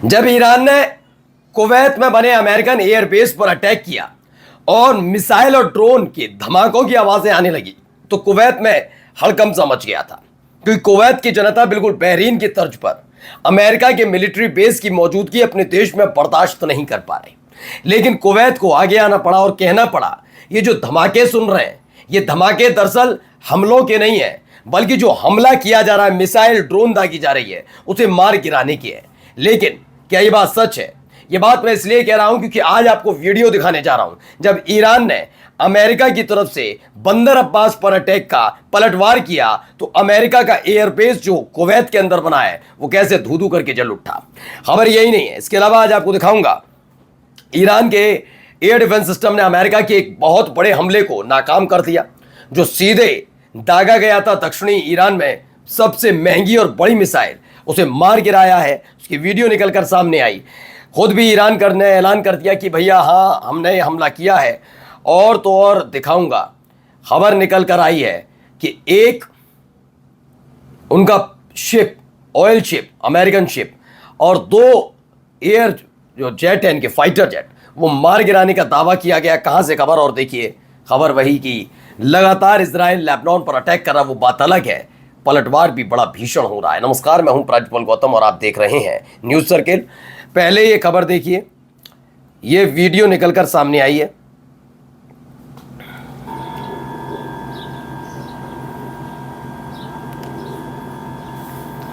जब ईरान ने कुवैत में बने अमेरिकन एयरबेस पर अटैक किया और मिसाइल और ड्रोन के धमाकों की आवाजें आने लगी तो कुवैत में हड़कंप सा मच गया था, क्योंकि कुवैत की जनता बिल्कुल बहरीन की तर्ज पर अमेरिका के मिलिट्री बेस की मौजूदगी अपने देश में बर्दाश्त नहीं कर पा रही। लेकिन कुवैत को आगे आना पड़ा और कहना पड़ा, ये जो धमाके सुन रहे हैं ये धमाके दरअसल हमलों के नहीं है, बल्कि जो हमला किया जा रहा है, मिसाइल ड्रोन दागी जा रही है, उसे मार गिराने की है। लेकिन क्या ये बात सच है? ये बात मैं इसलिए कह रहा हूं क्योंकि आज आपको वीडियो दिखाने जा रहा हूं जब ईरान ने अमेरिका की तरफ से बंदर अब्बास पर अटैक का पलटवार किया तो अमेरिका का एयरबेस जो कुवैत के अंदर बना है वो कैसे धू धू करके जल उठा। खबर यही नहीं है, इसके अलावा आज आपको दिखाऊंगा ईरान के एयर डिफेंस सिस्टम ने अमेरिका के एक बहुत बड़े हमले को नाकाम कर दिया, जो सीधे दागा गया था दक्षिणी ईरान में सबसे महंगी और बड़ी मिसाइल, उसे मार गिराया है। उसकी वीडियो निकलकर सामने आई। खुद भी ईरान ने ऐलान कर दिया कि भैया हाँ, हमने हमला किया है। और तो और दिखाऊंगा, खबर निकल कर आई है कि एक उनका ship, oil ship, American ship और दो एयर जो जेट है इनके फाइटर जेट, वो मार गिराने का दावा किया गया। कहां से खबर? और देखिए खबर वही कि लगातार इजराइल लेबनान पर अटैक कर रहा, वो बात अलग है, पलटवार भी बड़ा भीषण हो रहा है। नमस्कार, मैं हूं प्रज्वल गौतम और आप देख रहे हैं न्यूज सर्किल। पहले ये खबर देखिए, ये वीडियो निकलकर सामने आई है।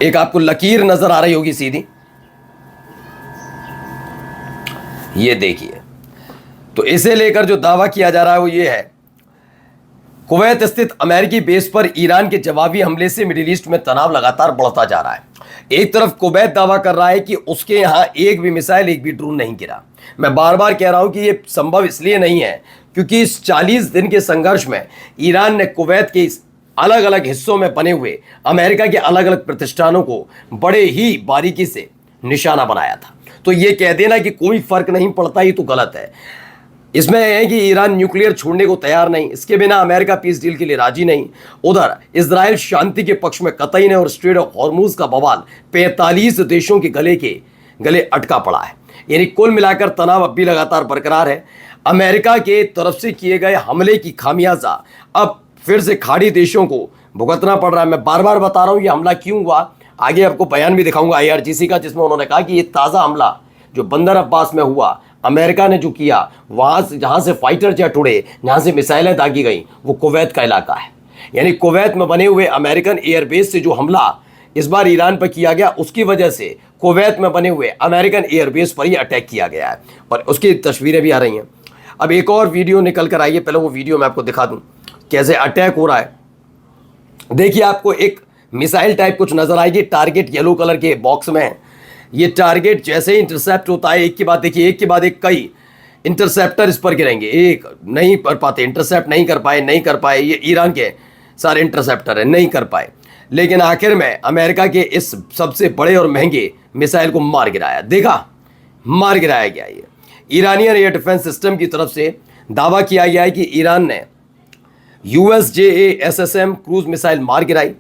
एक आपको लकीर नजर आ रही होगी सीधी, ये देखिए। तो इसे लेकर जो दावा किया जा रहा है वो ये है, कुवैत स्थित अमेरिकी बेस पर ईरान के जवाबी हमले से मिडिल ईस्ट में तनाव लगातार बढ़ता जा रहा है। एक तरफ कुवैत दावा कर रहा है कि उसके यहां एक भी मिसाइल, एक भी ड्रोन नहीं गिरा। मैं बार बार कह रहा हूं कि यह संभव इसलिए नहीं है क्योंकि इस 40 दिन के संघर्ष में ईरान ने कुवैत के इस अलग अलग हिस्सों में बने हुए अमेरिका के अलग अलग प्रतिष्ठानों को बड़े ही बारीकी से निशाना बनाया था। तो ये कह देना कि कोई फर्क नहीं पड़ता, ये तो गलत है। इसमें है कि ईरान न्यूक्लियर छोड़ने को तैयार नहीं, इसके बिना अमेरिका पीस डील के लिए राजी नहीं। उधर इजराइल शांति के पक्ष में कतई नहीं और स्ट्रेट ऑफ हॉर्मुज का बवाल 45 देशों के गले अटका पड़ा है। यानी कुल मिलाकर तनाव अब भी लगातार बरकरार है। अमेरिका के तरफ से किए गए हमले की खामियाजा अब फिर से खाड़ी देशों को भुगतना पड़ रहा है। मैं बार बार बता रहा हूं ये हमला क्यों हुआ, आगे आपको बयान भी दिखाऊंगा IRGC का, जिसमें उन्होंने कहा कि ये ताज़ा हमला जो बंदर अब्बास में हुआ, अमेरिका ने जो किया, वहां से जहां से फाइटर जेट उड़े, जहां से मिसाइलें दागी गई, वो कुवैत का इलाका है। यानी कुवैत में बने हुए अमेरिकन एयरबेस से जो हमला इस बार ईरान पर किया गया, उसकी वजह से कुवैत में बने हुए अमेरिकन एयरबेस पर ही अटैक किया गया है और उसकी तस्वीरें भी आ रही हैं। अब एक और वीडियो निकल कर आई है, पहले वो वीडियो मैं आपको दिखा दूं कैसे अटैक हो रहा है। देखिए, आपको एक मिसाइल टाइप कुछ नजर आएगी, टारगेट येलो कलर के बॉक्स में है। ये टारगेट जैसे ही इंटरसेप्ट होता है, एक के बाद देखिए, एक के बाद एक कई इंटरसेप्टर इस पर गिरेंगे, एक नहीं कर पाते, इंटरसेप्ट नहीं कर पाए। ये ईरान के सारे इंटरसेप्टर है, नहीं कर पाए। लेकिन आखिर में अमेरिका के इस सबसे बड़े और महंगे मिसाइल को मार गिराया। देखा, मार गिराया गया। ये ईरानियन एयर डिफेंस सिस्टम की तरफ से दावा किया गया है कि ईरान ने USJASSM क्रूज मिसाइल मार गिराई।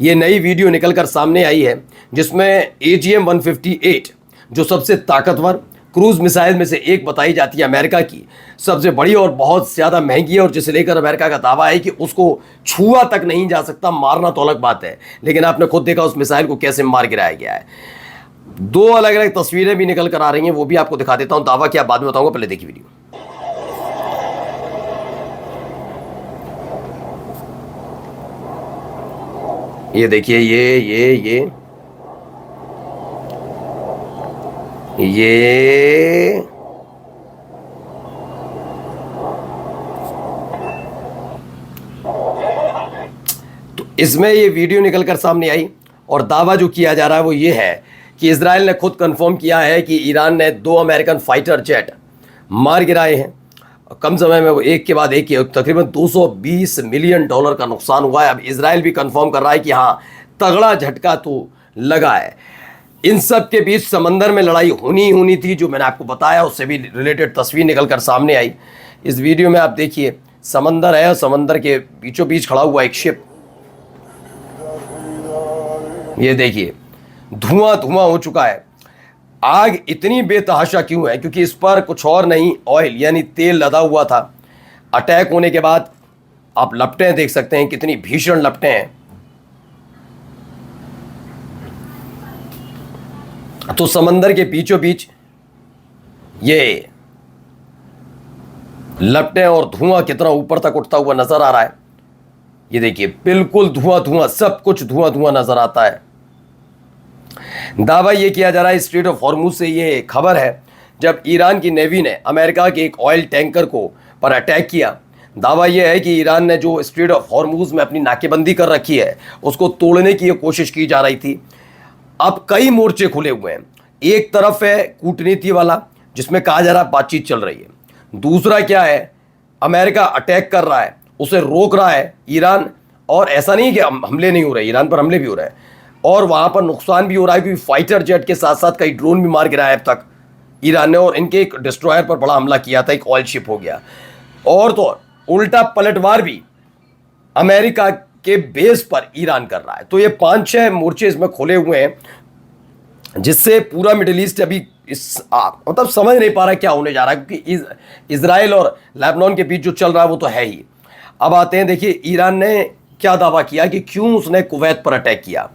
ये नई वीडियो निकलकर सामने आई है जिसमें AGM-158 जो सबसे ताकतवर क्रूज मिसाइल में से एक बताई जाती है, अमेरिका की सबसे बड़ी और बहुत ज़्यादा महंगी है, और जिसे लेकर अमेरिका का दावा है कि उसको छुआ तक नहीं जा सकता। मारना तो अलग बात है, लेकिन आपने खुद देखा उस मिसाइल को कैसे मार गिराया गया है। दो अलग अलग तस्वीरें भी निकल कर आ रही हैं, वो भी आपको दिखा देता हूँ। दावा क्या बाद में बताऊंगा, पहले देखिए वीडियो। ये देखिए, ये तो इसमें ये वीडियो निकलकर सामने आई और दावा जो किया जा रहा है वो ये है कि इजराइल ने खुद कंफर्म किया है कि ईरान ने 2 अमेरिकन फाइटर जेट मार गिराए हैं। कम समय में वो एक के बाद एक तकरीबन $220 मिलियन का नुकसान हुआ है। अब इजराइल भी कंफर्म कर रहा है कि हाँ, तगड़ा झटका तो लगा है। इन सब के बीच समंदर में लड़ाई होनी थी, जो मैंने आपको बताया, उससे भी रिलेटेड तस्वीर निकलकर सामने आई। इस वीडियो में आप देखिए, समंदर है, समंदर के बीचों बीच खड़ा हुआ एक शिप, ये देखिए धुआं हो चुका है। आग इतनी बेतहाशा क्यों है? क्योंकि इस पर कुछ और नहीं, ऑयल यानी तेल लदा हुआ था। अटैक होने के बाद आप लपटें देख सकते हैं, कितनी भीषण लपटें हैं। तो समंदर के बीचों बीच ये लपटें और धुआं कितना ऊपर तक उठता हुआ नजर आ रहा है। ये देखिए, बिल्कुल धुआं धुआं, सब कुछ धुआं धुआं नजर आता है। दावा ये किया जा रहा है, स्ट्रेट ऑफ हॉर्मुज से ये खबर है, जब ईरान की नेवी ने अमेरिका के एक ऑयल टैंकर को पर अटैक किया। दावा यह है कि ईरान ने जो स्ट्रेट ऑफ हॉर्मुज में अपनी नाकेबंदी कर रखी है, उसको तोड़ने की कोशिश की जा रही थी। अब कई मोर्चे खुले हुए हैं। एक तरफ है कूटनीति वाला, जिसमें कहा जा रहा है बातचीत चल रही है। दूसरा क्या है, अमेरिका अटैक कर रहा है, उसे रोक रहा है ईरान। और ऐसा नहीं कि हमले नहीं हो रहे, ईरान पर हमले भी हो रहे हैं और वहां पर नुकसान भी हो रहा है, क्योंकि फाइटर जेट के साथ साथ कई ड्रोन भी मार गिराया है अब तक ईरान ने। और इनके एक डिस्ट्रॉयर पर बड़ा हमला किया था, एक ऑयल शिप हो गया। और तो उल्टा पलटवार भी अमेरिका के बेस पर ईरान कर रहा है। तो ये 5-6 मोर्चे इसमें खुले हुए हैं, जिससे पूरा मिडिल ईस्ट अभी मतलब समझ नहीं पा रहा क्या होने जा रहा है, क्योंकि इजराइल और लेबनान के बीच जो चल रहा है वो तो है ही। अब आते हैं, देखिए ईरान ने क्या दावा किया कि क्यों उसने कुवैत पर अटैक किया।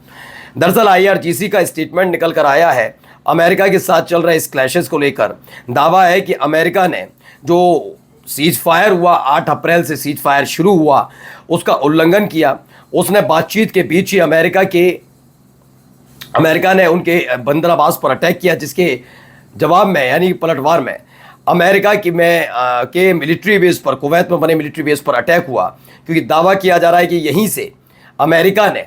दरअसल IRGC का स्टेटमेंट निकल कर आया है अमेरिका के साथ चल रहे इस क्लैशेस को लेकर। दावा है कि अमेरिका ने जो सीज फायर हुआ, 8 अप्रैल से सीज फायर शुरू हुआ, उसका उल्लंघन किया। उसने बातचीत के बीच ही अमेरिका ने उनके बंदराबास पर अटैक किया, जिसके जवाब में यानी पलटवार में अमेरिका के मिलिट्री बेस पर, कुवैत में बने मिलिट्री बेस पर अटैक हुआ। क्योंकि दावा किया जा रहा है कि यहीं से अमेरिका ने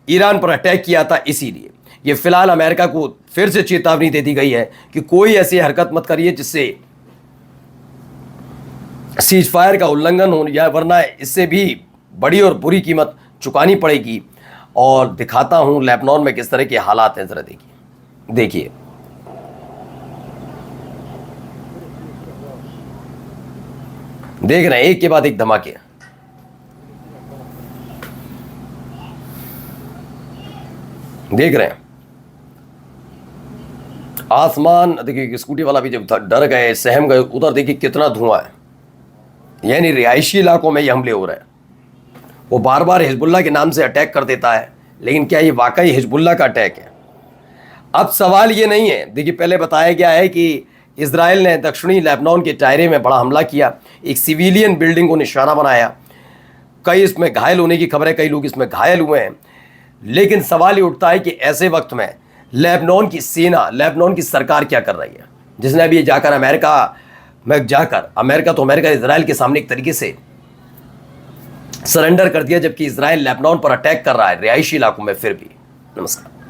ईरान पर अटैक किया था। इसीलिए ये फिलहाल अमेरिका को फिर से चेतावनी दे दी गई है कि कोई ऐसी हरकत मत करिए जिससे सीज फायर का उल्लंघन हो, या वरना इससे भी बड़ी और बुरी कीमत चुकानी पड़ेगी। और दिखाता हूं लेबनान में किस तरह के हालात हैं, जरा देखिए। देख रहे हैं एक के बाद एक धमाके। देख रहे हैं आसमान, देखिए स्कूटी वाला भी जब डर गए, सहम गए, उधर देखिए कितना धुआं है। यानी रिहायशी इलाकों में ये हमले हो रहे हैं। वो बार बार हिजबुल्लाह के नाम से अटैक कर देता है, लेकिन क्या ये वाकई हिजबुल्लाह का अटैक है? अब सवाल ये नहीं है। देखिए पहले बताया गया है कि इजराइल ने दक्षिणी लेबनान के टायरे में बड़ा हमला किया, एक सिविलियन बिल्डिंग को निशाना बनाया। कई इसमें घायल होने की खबर है, कई लोग इसमें घायल हुए हैं। लेकिन सवाल ये उठता है कि ऐसे वक्त में लेबनान की सेना, लेबनान की सरकार क्या कर रही है, जिसने अभी जाकर अमेरिका इजराइल के सामने एक तरीके से सरेंडर कर दिया, जबकि इजराइल लेबनान पर अटैक कर रहा है रिहायशी इलाकों में फिर भी। नमस्कार।